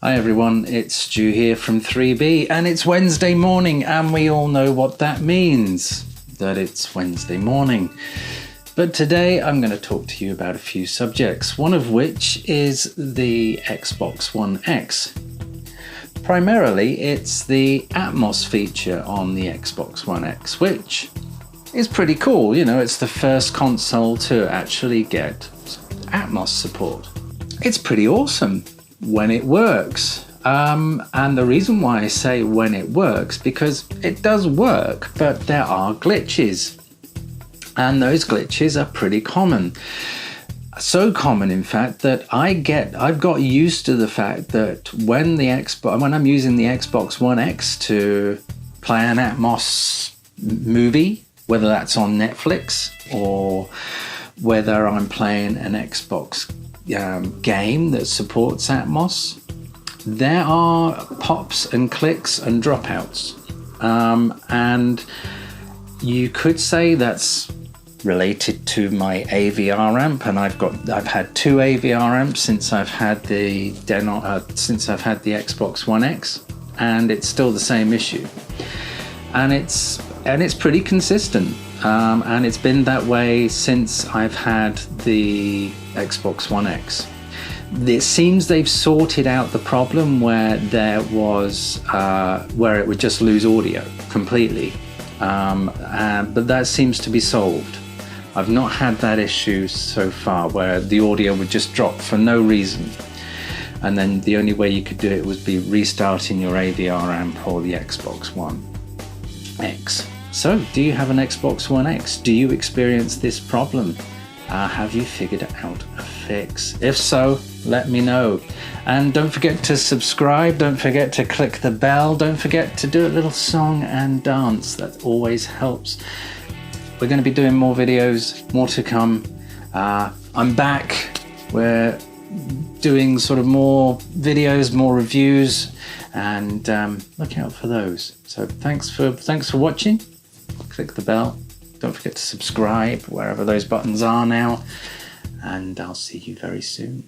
Hi everyone, it's Stu here from 3B, and it's Wednesday morning, and we all know what that means, that it's Wednesday morning. But today I'm going to talk to you about a few subjects, one of which is the Xbox One X. Primarily, it's the Atmos feature on the Xbox One X, which is pretty cool. You know, it's the first console to actually get Atmos support. It's pretty awesome when it works. And the reason why I say when it works, because it does work, but there are glitches. And those glitches are pretty common. So common, in fact, that I've got used to the fact that when I'm using the Xbox One X to play an Atmos movie, whether that's on Netflix or whether I'm playing an Xbox game that supports Atmos, there are pops and clicks and dropouts. And you could say that's related to my AVR amp, and I've had two AVR amps since I've had the Xbox One X, and it's still the same issue. And it's pretty consistent. And it's been that way since I've had the Xbox One X. It seems they've sorted out the problem where there was where it would just lose audio completely, but that seems to be solved. I've not had that issue so far where the audio would just drop for no reason, and then the only way you could do it was be restarting your AVR amp or the Xbox One X. So, do you have an Xbox One X? Do you experience this problem? Have you figured out a fix? If so, let me know. And don't forget to subscribe, don't forget to click the bell, don't forget to do a little song and dance. That always helps. We're going to be doing more videos, more to come. I'm back. We're doing sort of more videos, more reviews, and look out for those. So thanks for watching. Click the bell. Don't forget to subscribe wherever those buttons are now, and I'll see you very soon.